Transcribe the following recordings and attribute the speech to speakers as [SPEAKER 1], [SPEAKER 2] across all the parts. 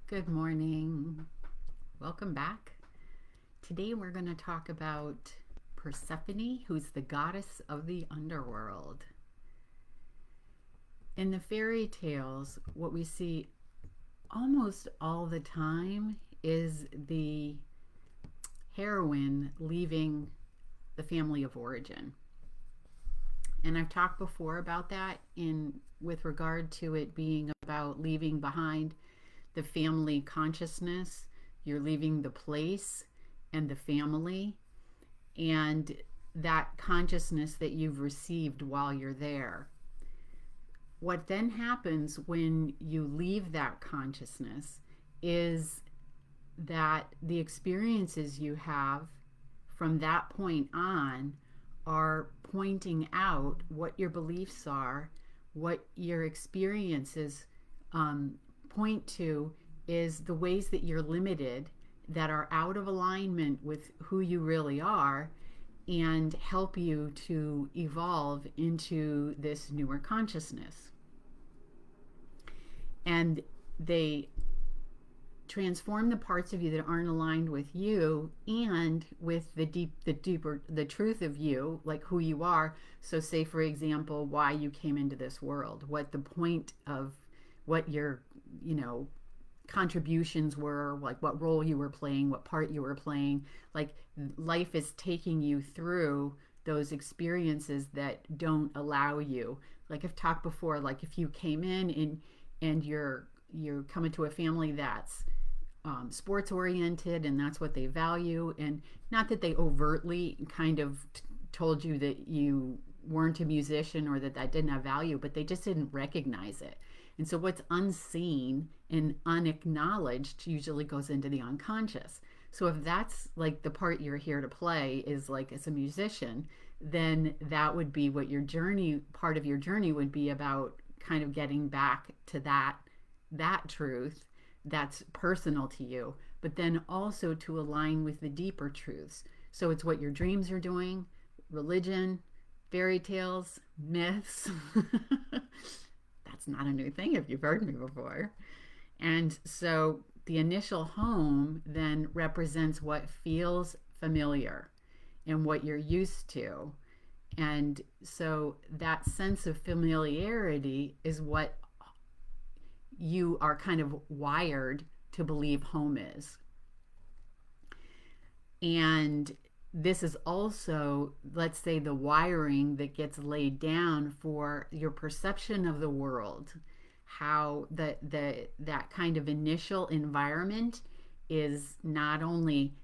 [SPEAKER 1] Good morning. Welcome back. Today we're going to talk about Persephone, who's the goddess of the underworld. In the fairy tales, what we see almost all the time is the heroine leaving the family of origin. And I've talked before about that in with regard to it being about leaving behind the family consciousness. You're leaving the place and the family and that consciousness that you've received while you're there. What then happens when you leave that consciousness is that the experiences you have from that point on are pointing out what your beliefs are, what your experiences point to is the ways that you're limited, that are out of alignment with who you really are, and help you to evolve into this newer consciousness. And they transform the parts of you that aren't aligned with you and with the truth of you, like who you are. So say, for example, why you came into this world, what the point of what your contributions were, like what role you were playing, what part you were playing. Like life is taking you through those experiences that don't allow you, like I've talked before, like if you came in and you're coming to a family that's sports oriented and that's what they value, and not that they overtly kind of told you that you weren't a musician or that didn't have value, but they just didn't recognize it. And so what's unseen and unacknowledged usually goes into the unconscious. So if that's like the part you're here to play is like as a musician, then that would be what your journey, part of your journey would be about, kind of getting back to that truth that's personal to you, but then also to align with the deeper truths. So it's what your dreams are doing, religion, fairy tales, myths. That's not a new thing if you've heard me before. And so the initial home then represents what feels familiar and what you're used to. And so that sense of familiarity is what you are kind of wired to believe home is. And this is also, let's say, the wiring that gets laid down for your perception of the world. How that kind of initial environment is not only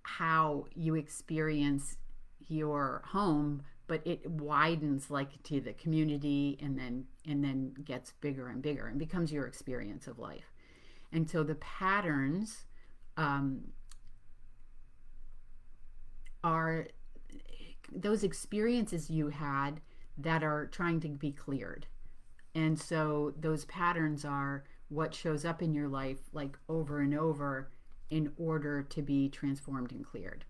[SPEAKER 1] how you experience your home, but it widens like to the community, and then gets bigger and bigger and becomes your experience of life. And so the patterns are those experiences you had that are trying to be cleared. And so those patterns are what shows up in your life like over and over in order to be transformed and cleared.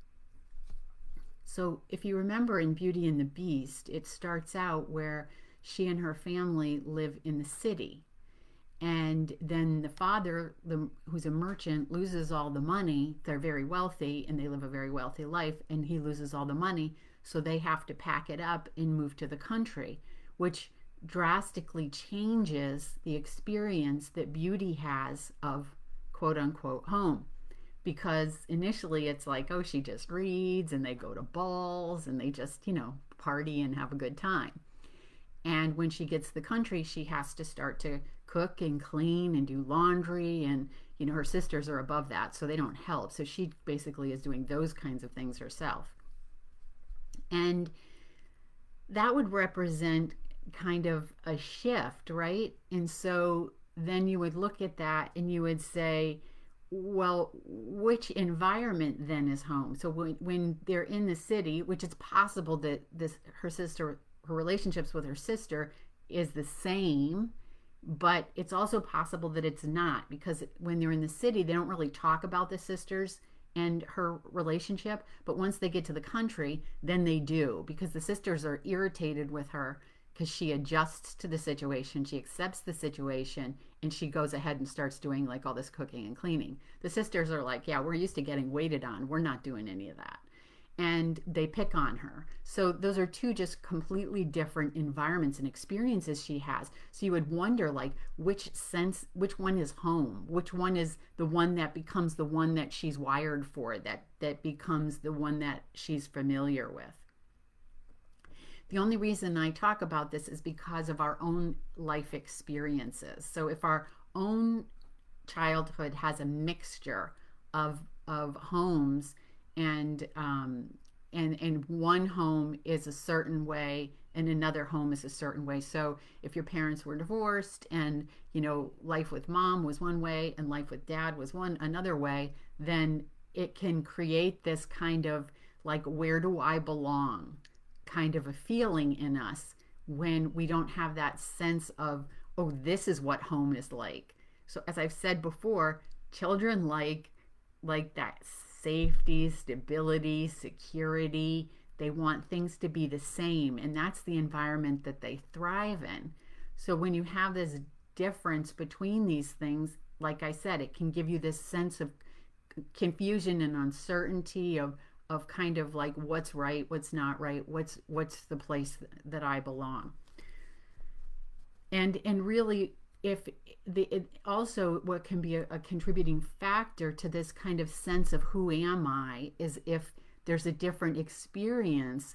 [SPEAKER 1] So if you remember in Beauty and the Beast, it starts out where she and her family live in the city. And then the father, who's a merchant, loses all the money. They're very wealthy and they live a very wealthy life, and he loses all the money. So they have to pack it up and move to the country, which drastically changes the experience that Beauty has of quote unquote home. Because initially it's like, oh, she just reads and they go to balls and they just, party and have a good time. And when she gets to the country, she has to start to cook and clean and do laundry. And, her sisters are above that, so they don't help. So she basically is doing those kinds of things herself. And that would represent kind of a shift, right? And so then you would look at that and you would say, well, which environment then is home? So when they're in the city, which it's possible that her relationships with her sister is the same, but it's also possible that it's not, because when they're in the city, they don't really talk about the sisters and her relationship. But once they get to the country, then they do, because the sisters are irritated with her because she adjusts to the situation, she accepts the situation, and she goes ahead and starts doing like all this cooking and cleaning. The sisters are like, yeah, we're used to getting waited on, we're not doing any of that, and they pick on her. So those are two just completely different environments and experiences she has. So you would wonder, like, which one is home, which one is the one that becomes the one that she's wired for, that becomes the one that she's familiar with. The only reason I talk about this is because of our own life experiences. So if our own childhood has a mixture of homes, and and one home is a certain way and another home is a certain way. So if your parents were divorced, and life with mom was one way and life with dad was another way, then it can create this kind of like, where do I belong kind of a feeling in us when we don't have that sense of, oh, this is what home is like. So as I've said before, children like that safety, stability, security. They want things to be the same, and that's the environment that they thrive in. So when you have this difference between these things, like I said, it can give you this sense of confusion and uncertainty of kind of like, what's right, what's not right, what's the place that I belong. And really, if also what can be a contributing factor to this kind of sense of who am I is if there's a different experience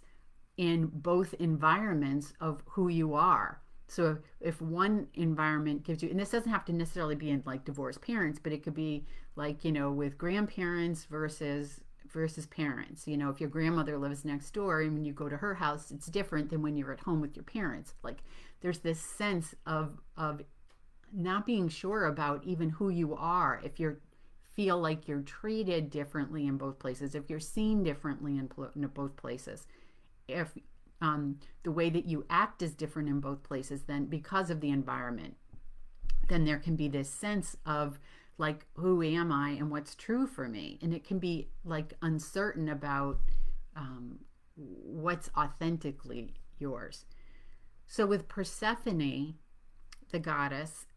[SPEAKER 1] in both environments of who you are. So if one environment gives you, and this doesn't have to necessarily be in like divorced parents, but it could be like, with grandparents versus parents. If your grandmother lives next door and when you go to her house, it's different than when you're at home with your parents. Like, there's this sense of not being sure about even who you are, if you feel like you're treated differently in both places, if you're seen differently in both places, if the way that you act is different in both places, then because of the environment, then there can be this sense of like, who am I and what's true for me? And it can be like uncertain about what's authentically yours. So with Persephone, the goddess,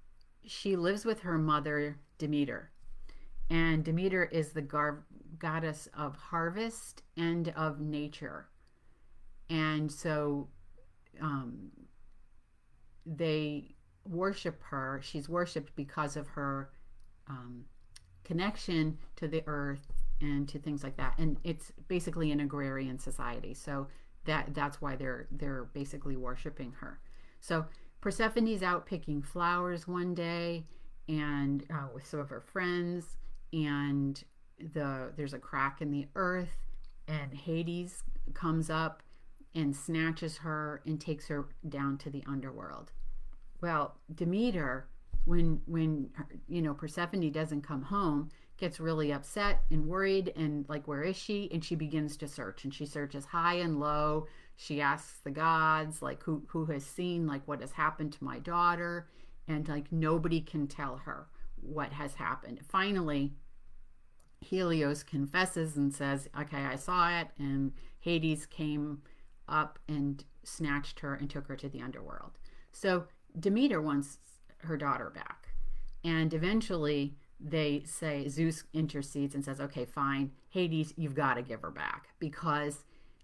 [SPEAKER 1] she lives with her mother Demeter. And Demeter is the goddess of harvest and of nature. And so they worship her. She's worshipped because of her connection to the earth and to things like that. And it's basically an agrarian society. So that's why they're basically worshiping her. So Persephone's out picking flowers one day, and with some of her friends, and there's a crack in the earth, and Hades comes up and snatches her and takes her down to the underworld. Well, Demeter, when Persephone doesn't come home, gets really upset and worried, and like, where is she? And she begins to search, and she searches high and low. She asks the gods, like, who has seen, like, what has happened to my daughter, and like, nobody can tell her what has happened. Finally, Helios confesses and says, okay, I saw it, and Hades came up and snatched her and took her to the underworld. So Demeter wants her daughter back, and eventually they say, Zeus intercedes and says, okay, fine, Hades, you've got to give her back, because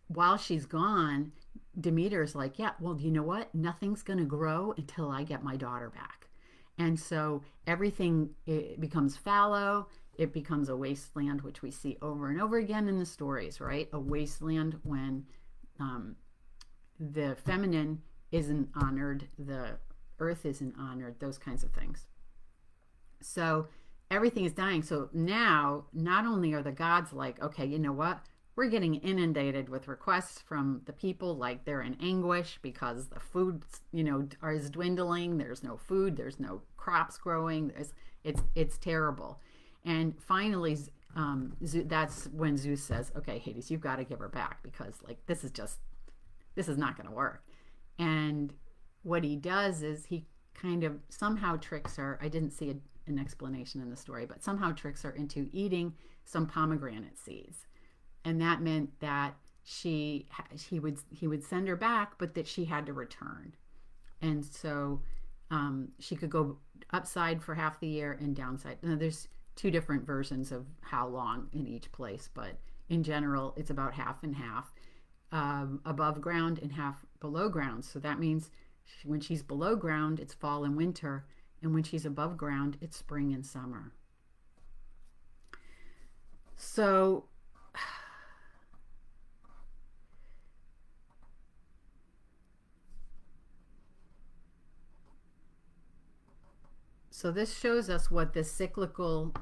[SPEAKER 1] while she's gone, Demeter's like, yeah, well, you know what, nothing's going to grow until I get my daughter back. And so everything, it becomes fallow, it becomes a wasteland, which we see over and over again in the stories, right? A wasteland when the feminine isn't honored, the earth isn't honored, those kinds of things. So everything is dying. So now, not only are the gods like, okay, you know what, we're getting inundated with requests from the people, like they're in anguish because the food, is dwindling. There's no food. There's no crops growing. It's terrible. And finally, that's when Zeus says, okay, Hades, you've got to give her back, because like, this is not going to work. And what he does is he kind of somehow tricks her. I didn't see an explanation in the story, but somehow tricks her into eating some pomegranate seeds. And that meant that he would send her back, but that she had to return. And so she could go upside for half the year and downside. Now, there's two different versions of how long in each place, but in general, it's about half and half, above ground and half below ground. So that means when she's below ground, it's fall and winter, and when she's above ground, it's spring and summer. So this shows us what the cyclical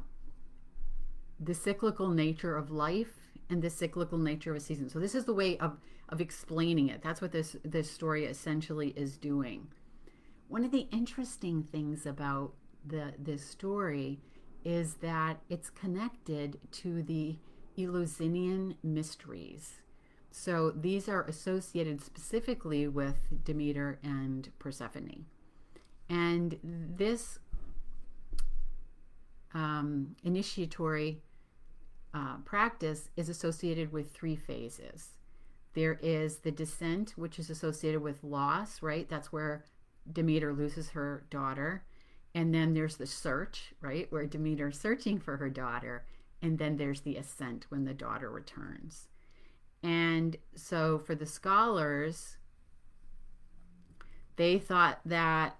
[SPEAKER 1] nature of life and the cyclical nature of a season. So this is the way of explaining it. That's what this story essentially is doing. One of the interesting things about this story is that it's connected to the Eleusinian mysteries. So these are associated specifically with Demeter and Persephone. And this initiatory practice is associated with three phases. There is the descent, which is associated with loss, right? That's where Demeter loses her daughter. And then there's the search, right? Where Demeter is searching for her daughter. And then there's the ascent, when the daughter returns. And so for the scholars, they thought that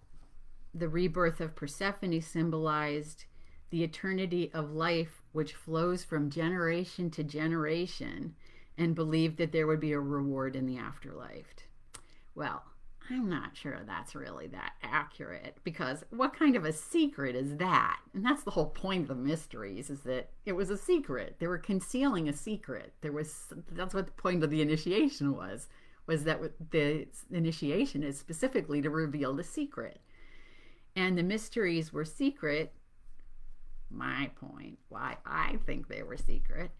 [SPEAKER 1] the rebirth of Persephone symbolized the eternity of life, which flows from generation to generation, and believed that there would be a reward in the afterlife. Well, I'm not sure that's really that accurate, because what kind of a secret is that? And that's the whole point of the mysteries, is that it was a secret. They were concealing a secret. That's what the point of the initiation was that the initiation is specifically to reveal the secret. And the mysteries were secret. My point, why I think they were secret,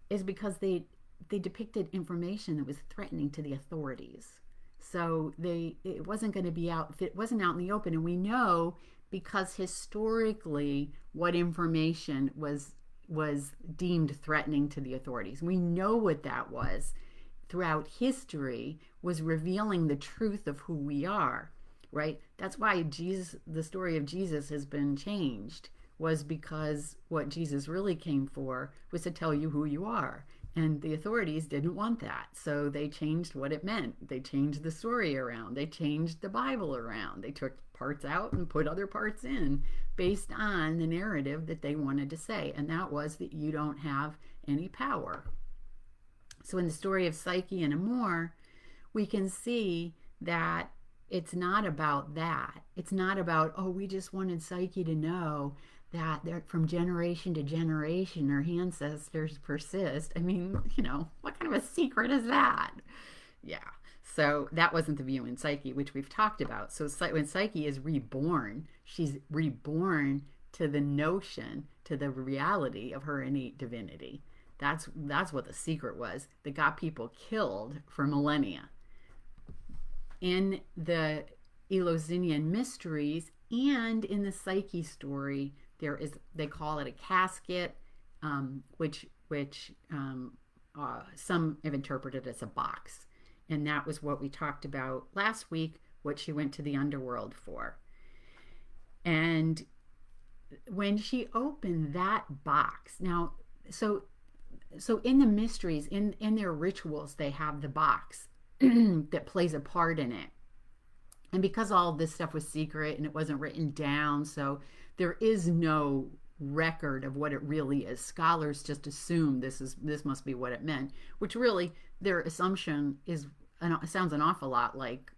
[SPEAKER 1] is because they depicted information that was threatening to the authorities. So it wasn't going to be out, if it wasn't out in the open. And we know, because historically what information was deemed threatening to the authorities. We know what that was throughout history, was revealing the truth of who we are, right? That's why the story of Jesus has been changed, was because what Jesus really came for was to tell you who you are. And the authorities didn't want that. So they changed what it meant. They changed the story around. They changed the Bible around. They took parts out and put other parts in based on the narrative that they wanted to say. And that was that you don't have any power. So in the story of Psyche and Amor, we can see that it's not about that. It's not about, oh, we just wanted Psyche to know that from generation to generation her ancestors persist. I mean, what kind of a secret is that? Yeah. So that wasn't the view in Psyche, which we've talked about. So when Psyche is reborn, she's reborn to the notion, to the reality of her innate divinity. That's what the secret was that got people killed for millennia. In the Eleusinian mysteries and in the Psyche story, they call it a casket, which some have interpreted as a box. And that was what we talked about last week, what she went to the underworld for. And when she opened that box, now, so in the mysteries, in their rituals, they have the box that plays a part in it. And because all this stuff was secret and it wasn't written down, so there is no record of what it really is. Scholars just assume this must be what it meant, which really their assumption sounds an awful lot like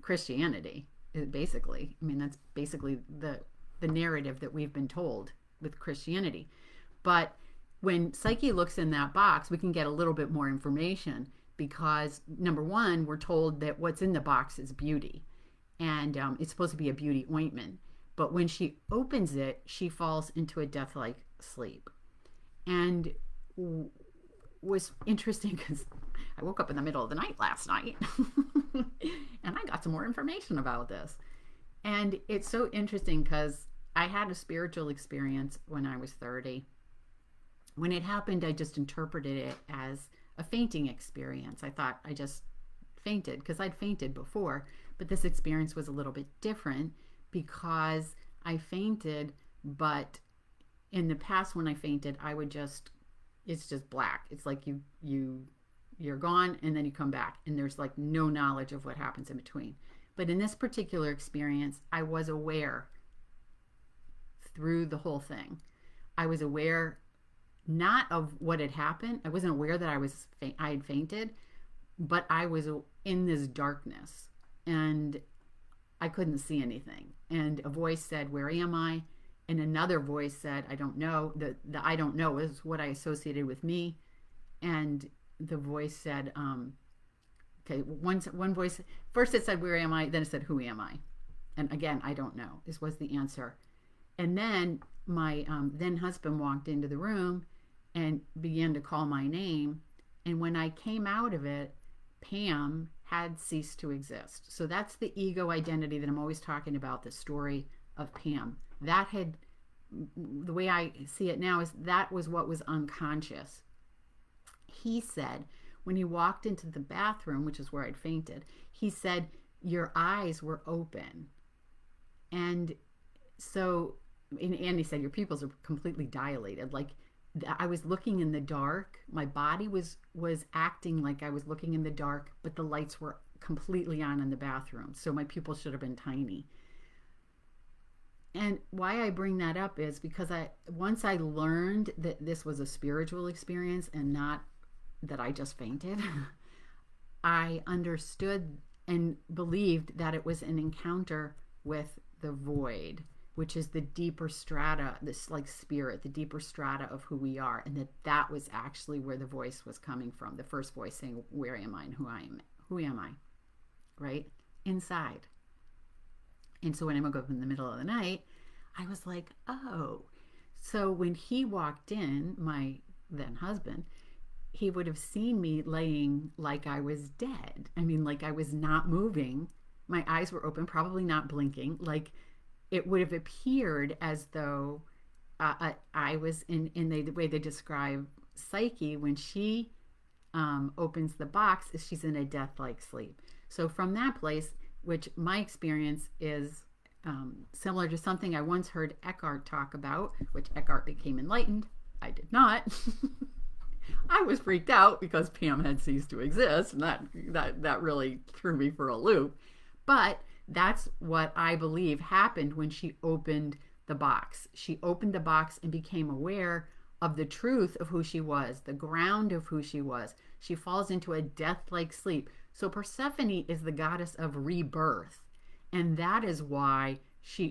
[SPEAKER 1] Christianity. Basically, I mean, that's basically the narrative that we've been told with Christianity. But when Psyche looks in that box, we can get a little bit more information, because number one, we're told that what's in the box is beauty, and it's supposed to be a beauty ointment. But when she opens it, she falls into a death-like sleep. And was interesting because I woke up in the middle of the night last night and I got some more information about this. And it's so interesting because I had a spiritual experience when I was 30. When it happened, I just interpreted it as a fainting experience. I thought I just fainted because I'd fainted before, but this experience was a little bit different because I fainted, but in the past when I fainted, I would just, it's just black. It's like you're gone and then you come back and there's like no knowledge of what happens in between. But in this particular experience, I was aware through the whole thing. I was aware not of what had happened. I wasn't aware that I had fainted, but I was in this darkness and I couldn't see anything. And a voice said, "Where am I?" And another voice said, "I don't know." The "I don't know" is what I associated with me. And the voice said, okay, one voice, first it said, "Where am I?" Then it said, "Who am I?" And again, "I don't know" was the answer. And then my then husband walked into the room and began to call my name. And when I came out of it, Pam had ceased to exist. So that's the ego identity that I'm always talking about, the story of Pam. That had, the way I see it now, is that was what was unconscious. He said, when he walked into the bathroom, which is where I'd fainted, he said, "Your eyes were open." And so, and he said, "Your pupils are completely dilated." Like, I was looking in the dark. My body was acting like I was looking in the dark, but the lights were completely on in the bathroom. So my pupils should have been tiny. And why I bring that up is because once I learned that this was a spiritual experience and not that I just fainted, I understood and believed that it was an encounter with the void, which is the deeper strata, this like spirit, the deeper strata of who we are, and that was actually where the voice was coming from. The first voice saying, "Where am I and who am I?" Right? Inside. And so when I woke up in the middle of the night, I was like, oh. So when he walked in, my then husband, he would have seen me laying like I was dead. I mean, like I was not moving. My eyes were open, probably not blinking. Like, it would have appeared as though I was in the way they describe Psyche when she opens the box, is she's in a death-like sleep. So from that place, which my experience is similar to something I once heard Eckhart talk about, which Eckhart became enlightened. I did not. I was freaked out because Pam had ceased to exist, and that really threw me for a loop. But that's what I believe happened when she opened the box. She opened the box and became aware of the truth of who she was, the ground of who she was. She falls into a death-like sleep. So Persephone is the goddess of rebirth. And that is why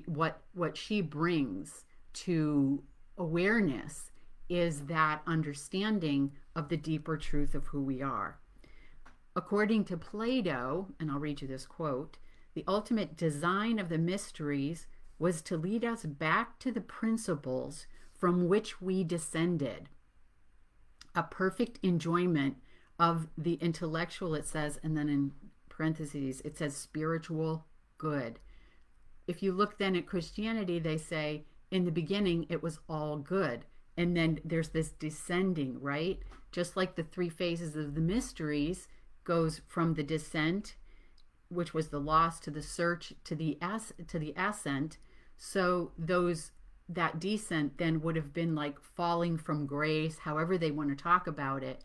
[SPEAKER 1] what she brings to awareness is that understanding of the deeper truth of who we are. According to Plato, and I'll read you this quote, "The ultimate design of the mysteries was to lead us back to the principles from which we descended. A perfect enjoyment of the intellectual," it says, and then in parentheses, it says spiritual good. If you look then at Christianity, they say, in the beginning, it was all good. And then there's this descending, right? Just like the three phases of the mysteries goes from the descent, which was the loss, to the search, to the ascent. So that descent then would have been like falling from grace, however they want to talk about it.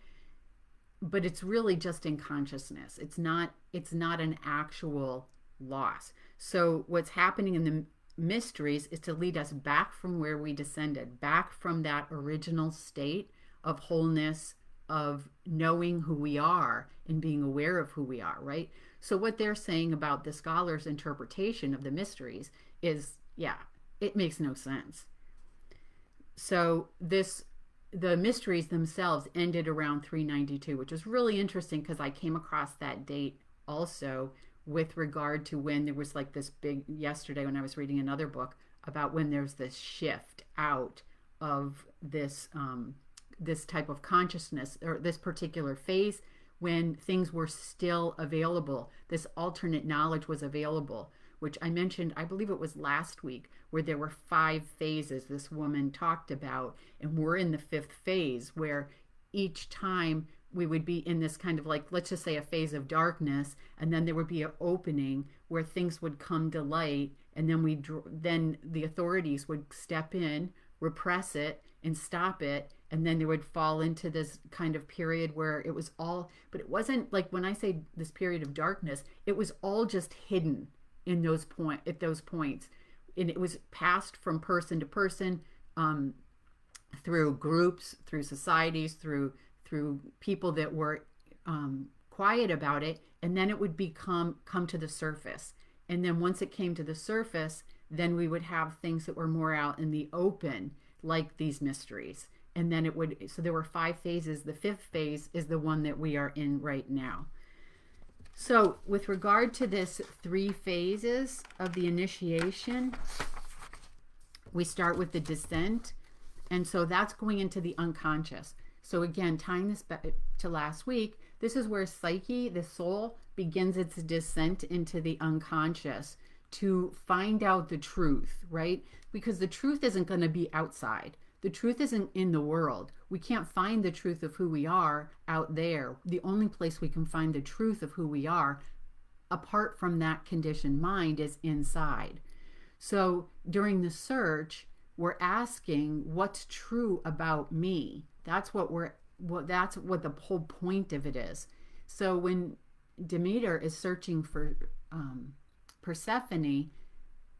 [SPEAKER 1] But it's really just in consciousness. It's not an actual loss. So what's happening in the mysteries is to lead us back from where we descended, back from that original state of wholeness, of knowing who we are and being aware of who we are, right? So what they're saying about the scholars' interpretation of the mysteries is, it makes no sense. So the mysteries themselves ended around 392, which is really interesting because I came across that date also with regard to when there was like this big, yesterday when I was reading another book about when there's this shift out of this this type of consciousness, or this particular phase, when things were still available. This alternate knowledge was available, which I mentioned, I believe it was last week, where there were 5 phases this woman talked about, and we're in the 5th phase, where each time we would be in this kind of like, let's just say a phase of darkness, and then there would be an opening where things would come to light, and then then the authorities would step in, repress it, and stop it, and then they would fall into this kind of period where it was all, but it wasn't like, when I say this period of darkness, it was all just hidden in at those points, and it was passed from person to person, through groups, through societies, through people that were quiet about it, and then it would come to the surface. And then once it came to the surface, then we would have things that were more out in the open, like these mysteries. And then so there were 5 phases. The 5th phase is the one that we are in right now. So with regard to this 3 phases of the initiation, we start with the descent. And so that's going into the unconscious. So again, tying this back to last week, this is where Psyche, the soul, begins its descent into the unconscious to find out the truth, right? Because the truth isn't going to be outside. The truth isn't in the world. We can't find the truth of who we are out there. The only place we can find the truth of who we are, apart from that conditioned mind, is inside. So during the search, we're asking, what's true about me? That's what the whole point of it is. So when Demeter is searching for Persephone,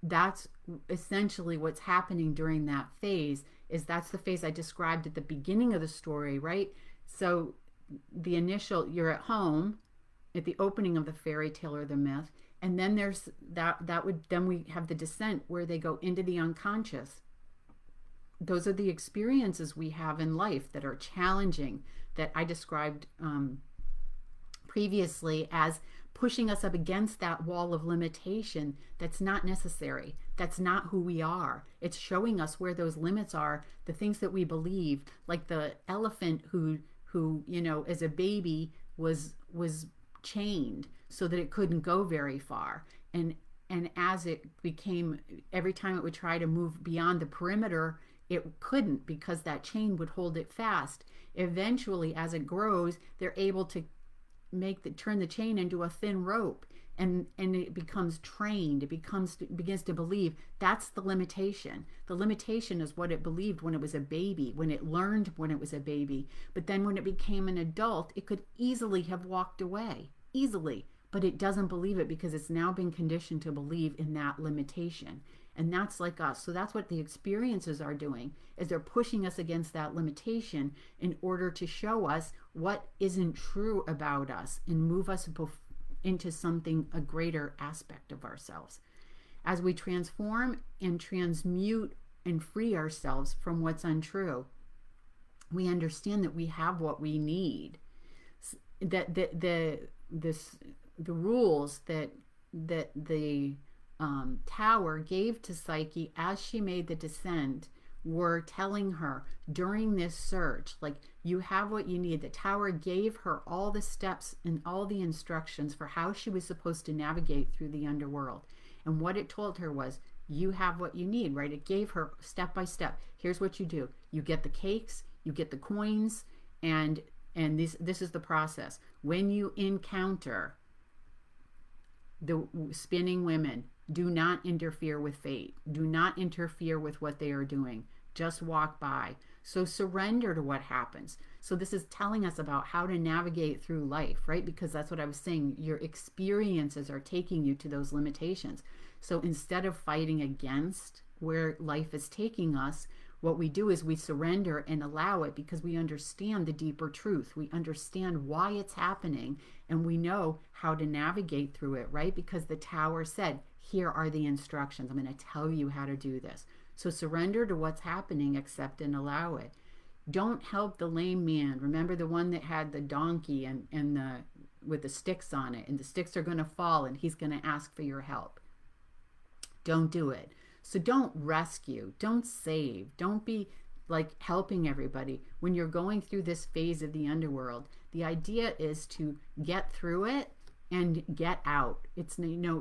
[SPEAKER 1] that's essentially what's happening during that phase. That's the phase I described at the beginning of the story, right? So the initial, you're at home at the opening of the fairy tale or the myth, and then there's then we have the descent where they go into the unconscious. Those are the experiences we have in life that are challenging, that I described previously as pushing us up against that wall of limitation that's not necessary. That's not who we are. It's showing us where those limits are, the things that we believe, like the elephant who as a baby was chained so that it couldn't go very far. And as it became, every time it would try to move beyond the perimeter, it couldn't, because that chain would hold it fast. Eventually, as it grows, they're able to turn the chain into a thin rope, and it becomes trained. It begins to believe. That's the limitation. The limitation is what it believed when it was a baby, when it learned when it was a baby. But then when it became an adult, it could easily have walked away, easily. But it doesn't believe it because it's now been conditioned to believe in that limitation. And that's like us. So that's what the experiences are doing, is they're pushing us against that limitation in order to show us what isn't true about us and move us into something, a greater aspect of ourselves. As we transform and transmute and free ourselves from what's untrue, we understand that we have what we need. That the rules that the tower gave to Psyche as she made the descent were telling her during this search, like, you have what you need. The tower gave her all the steps and all the instructions for how she was supposed to navigate through the underworld. And what it told her was, you have what you need, right? It gave her step by step. Here's what you do. You get the cakes, you get the coins, and this is the process. When you encounter the spinning women, do not interfere with fate. Do not interfere with what they are doing. Just walk by. So surrender to what happens. So this is telling us about how to navigate through life, right? Because that's what I was saying. Your experiences are taking you to those limitations. So instead of fighting against where life is taking us, what we do is we surrender and allow it, because we understand the deeper truth. We understand why it's happening, and we know how to navigate through it, right? Because the tower said, here are the instructions. I'm going to tell you how to do this. So surrender to what's happening, accept and allow it. Don't help the lame man. Remember the one that had the donkey and with the sticks on it, and the sticks are going to fall and he's going to ask for your help. Don't do it. So don't rescue, don't save, don't be like helping everybody. When you're going through this phase of the underworld, the idea is to get through it and get out. It's,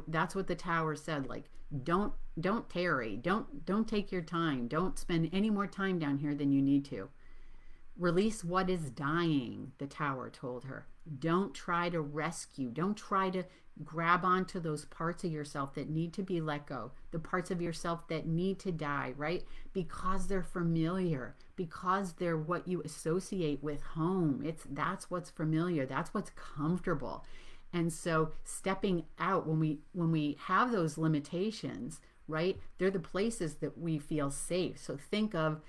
[SPEAKER 1] that's what the tower said, like, don't tarry, don't take your time, don't spend any more time down here than you need to. Release what is dying, the tower told her. Don't try to rescue. Don't try to grab onto those parts of yourself that need to be let go, the parts of yourself that need to die, right? Because they're familiar, because they're what you associate with home. That's what's familiar, that's what's comfortable. And so stepping out when we have those limitations, right? They're the places that we feel safe. So think of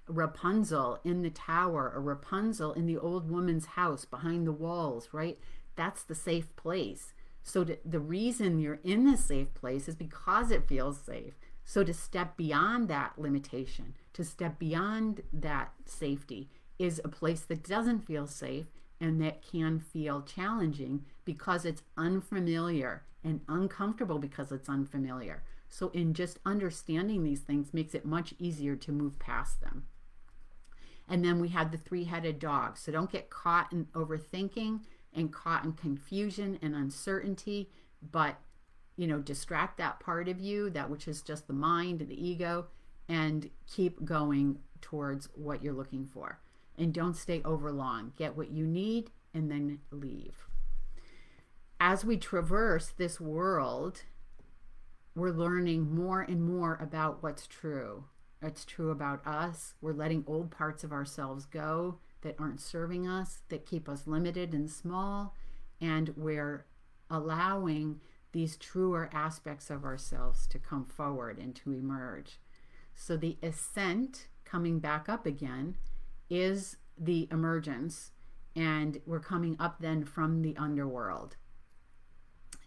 [SPEAKER 1] Rapunzel in the tower, or Rapunzel in the old woman's house behind the walls, right? That's the safe place. So the reason you're in this safe place is because it feels safe. So to step beyond that limitation, to step beyond that safety, is a place that doesn't feel safe and that can feel challenging because it's unfamiliar, and uncomfortable because it's unfamiliar. So in just understanding these things makes it much easier to move past them. And then we had the three-headed dog. So don't get caught in overthinking and caught in confusion and uncertainty, but distract that part of you, that which is just the mind and the ego, and keep going towards what you're looking for. And don't stay over long. Get what you need and then leave. As we traverse this world, we're learning more and more about what's true. It's true about us. We're letting old parts of ourselves go that aren't serving us, that keep us limited and small, and we're allowing these truer aspects of ourselves to come forward and to emerge. So the ascent, coming back up again, is the emergence, and we're coming up then from the underworld.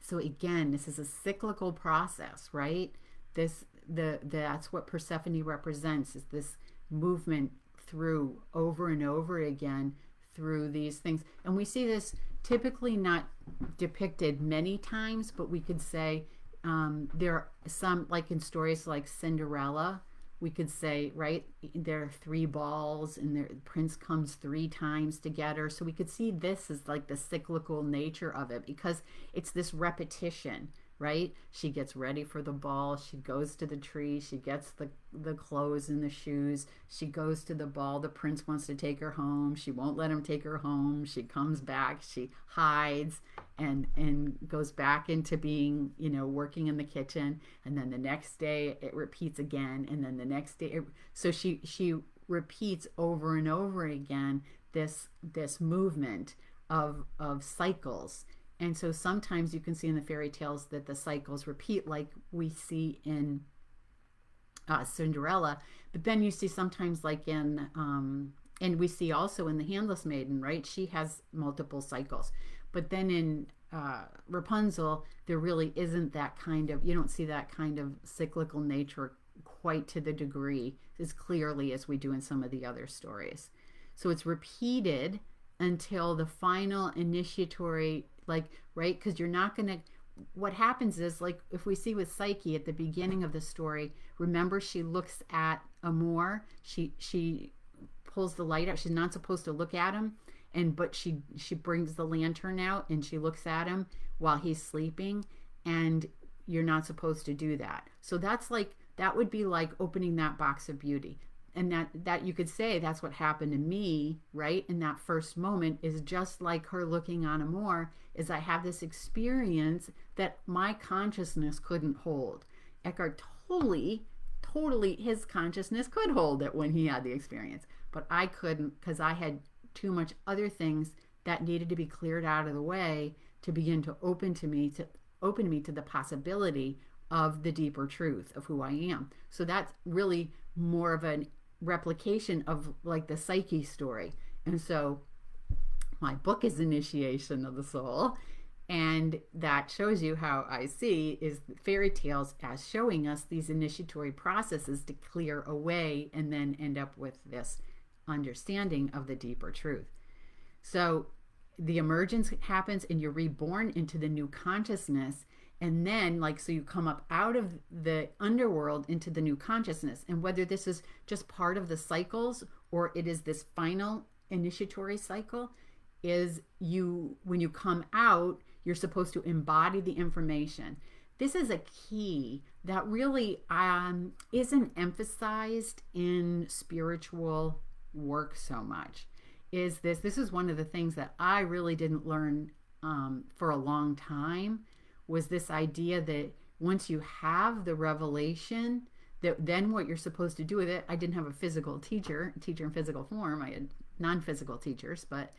[SPEAKER 1] So again, this is a cyclical process, right? That's what Persephone represents, is this movement through over and over again through these things. And we see this typically not depicted many times, but we could say there are some, like in stories like Cinderella, we could say, right, there are three balls and the prince comes three times to get her. So we could see this as like the cyclical nature of it, because it's this repetition, right? She gets ready for the ball. She goes to the tree. She gets the clothes and the shoes. She goes to the ball. The prince wants to take her home. She won't let him take her home. She comes back. She hides and goes back into being, working in the kitchen. And then the next day it repeats again. And then the next day. So she repeats over and over again this movement of cycles. And so sometimes you can see in the fairy tales that the cycles repeat, like we see in Cinderella. But then you see sometimes, like in, and we see also in the Handless Maiden, right? She has multiple cycles. But then in Rapunzel, there really isn't that kind of, you don't see that kind of cyclical nature quite to the degree as clearly as we do in some of the other stories. So it's repeated until the final initiatory, like, right? Because you're not going to, what happens is, like if we see with Psyche at the beginning of the story, remember she looks at Amor, she pulls the light out. She's not supposed to look at him, but she brings the lantern out and she looks at him while he's sleeping, and you're not supposed to do that. So that would be like opening that box of beauty. And that you could say that's what happened to me, right? In that first moment is just like her looking on Amor, is I have this experience that my consciousness couldn't hold. Eckhart totally, his consciousness could hold it when he had the experience. But I couldn't, because I had too much other things that needed to be cleared out of the way to begin to open me to the possibility of the deeper truth of who I am. So that's really more of an replication of like the Psyche story. And so my book is Initiation of the Soul, and that shows you how I see is fairy tales as showing us these initiatory processes to clear away and then end up with this understanding of the deeper truth. So the emergence happens and you're reborn into the new consciousness. And then, so you come up out of the underworld into the new consciousness. And whether this is just part of the cycles or it is this final initiatory cycle, is when you come out, you're supposed to embody the information. This is a key that really isn't emphasized in spiritual work so much. is this is one of the things that I really didn't learn for a long time, was this idea that once you have the revelation, that then what you're supposed to do with it. I didn't have a physical teacher in physical form. I had non-physical teachers, but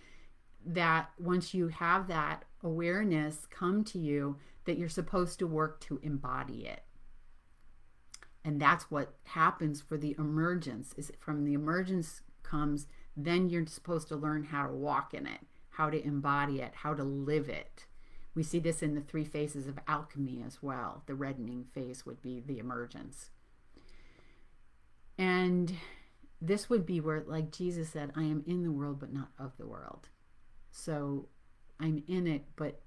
[SPEAKER 1] that once you have that awareness come to you, that you're supposed to work to embody it. And that's what happens for the emergence. Is from the emergence comes, then you're supposed to learn how to walk in it, how to embody it, how to live it. We see this in the 3 phases of alchemy as well. The reddening phase would be the emergence. And this would be where, like Jesus said, I am in the world, but not of the world. So I'm in it, but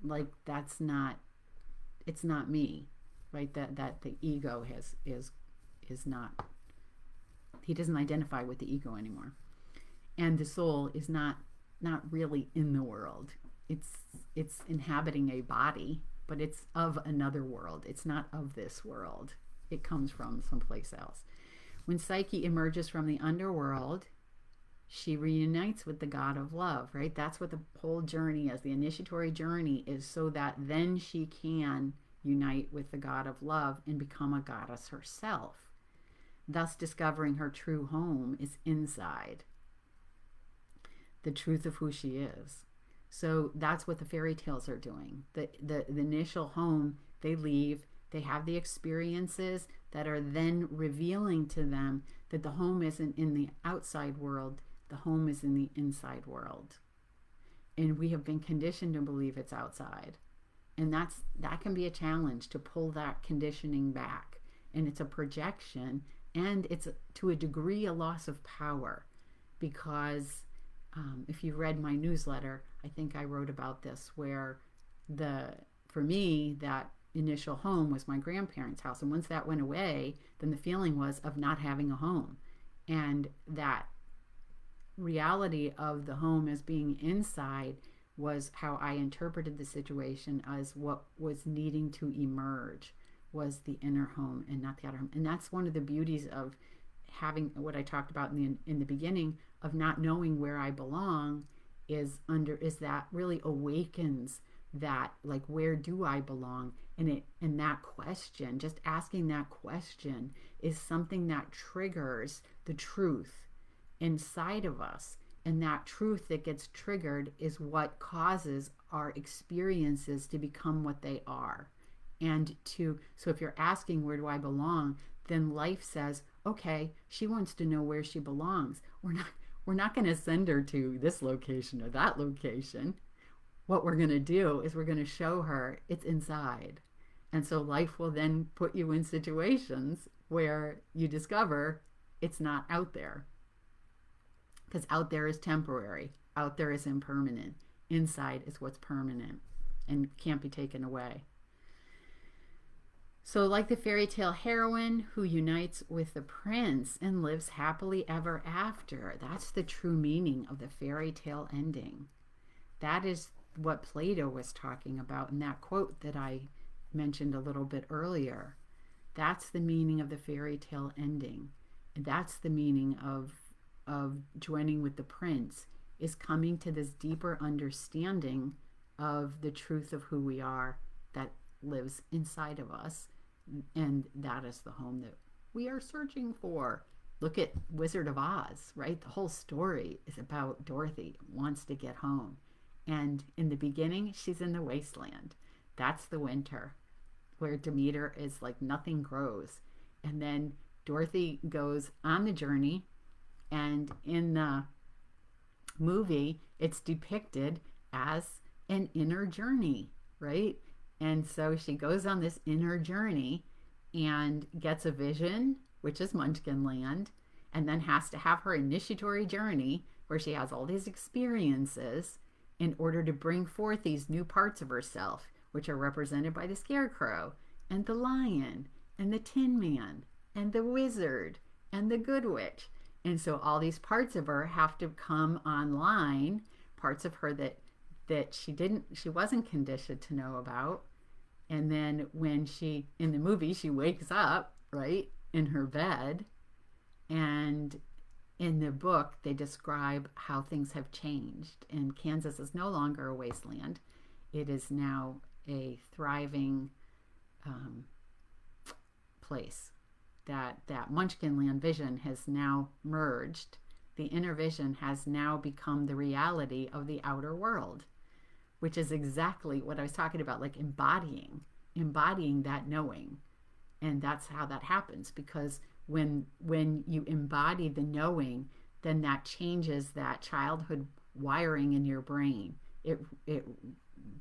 [SPEAKER 1] like it's not me, right? That the ego is not, he doesn't identify with the ego anymore. And the soul is not really in the world. It's inhabiting a body, but it's of another world. It's not of this world. It comes from someplace else. When Psyche emerges from the underworld, she reunites with the God of love, right? That's what the whole journey is. The initiatory journey is so that then she can unite with the God of love and become a goddess herself. Thus discovering her true home is inside, the truth of who she is. So that's what the fairy tales are doing. The initial home, they leave, they have the experiences that are then revealing to them that the home isn't in the outside world, the home is in the inside world. And we have been conditioned to believe it's outside. And that can be a challenge, to pull that conditioning back. And it's a projection, and it's to a degree a loss of power, because if you read my newsletter, I think I wrote about this, where for me, that initial home was my grandparents' house. And once that went away, then the feeling was of not having a home. And that reality of the home as being inside was how I interpreted the situation, as what was needing to emerge was the inner home and not the outer home. And that's one of the beauties of having what I talked about in the beginning, of not knowing where I belong, is that really awakens that, like, where do I belong? And that question, just asking that question, is something that triggers the truth inside of us. And that truth that gets triggered is what causes our experiences to become what they are. So if you're asking, where do I belong? Then life says, okay, she wants to know where she belongs. We're not going to send her to this location or that location. What we're going to do is we're going to show her it's inside. And so life will then put you in situations where you discover it's not out there. Because out there is temporary. Out there is impermanent. Inside is what's permanent and can't be taken away. So like the fairy tale heroine who unites with the prince and lives happily ever after, that's the true meaning of the fairy tale ending. That is what Plato was talking about in that quote that I mentioned a little bit earlier. That's the meaning of the fairy tale ending. And that's the meaning of joining with the prince, is coming to this deeper understanding of the truth of who we are that lives inside of us. And that is the home that we are searching for. Look at Wizard of Oz, right? The whole story is about Dorothy wants to get home. And in the beginning, she's in the wasteland. That's the winter, where Demeter is like nothing grows. And then Dorothy goes on the journey, and in the movie, it's depicted as an inner journey, right? And so she goes on this inner journey and gets a vision, which is Munchkin Land, and then has to have her initiatory journey where she has all these experiences in order to bring forth these new parts of herself, which are represented by the Scarecrow and the Lion and the Tin Man and the Wizard and the Good Witch. And so all these parts of her have to come online, parts of her that she wasn't conditioned to know about. And then when in the movie, she wakes up, right, in her bed, and in the book, they describe how things have changed. And Kansas is no longer a wasteland. It is now a thriving place. That Munchkinland vision has now merged. The inner vision has now become the reality of the outer world, which is exactly what I was talking about, like embodying that knowing. And that's how that happens, because when you embody the knowing, then that changes that childhood wiring in your brain. It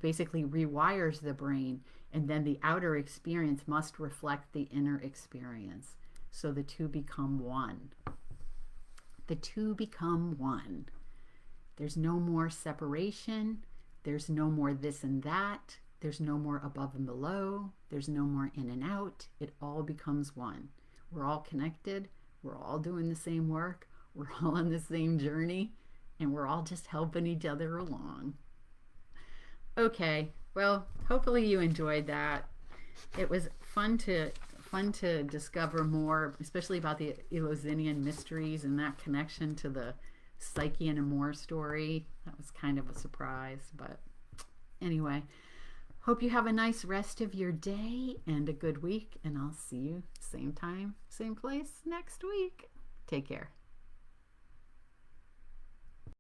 [SPEAKER 1] basically rewires the brain, and then the outer experience must reflect the inner experience. So the two become one. The two become one. There's no more separation. There's no more this and that. There's no more above and below. There's no more in and out. It all becomes one. We're all connected. We're all doing the same work. We're all on the same journey. And we're all just helping each other along. Okay, well, hopefully you enjoyed that. It was fun to discover more, especially about the Eleusinian mysteries and that connection to the Psyche and Amor story. That was kind of a surprise, but anyway, hope you have a nice rest of your day and a good week, and I'll see you same time, same place next week. Take care.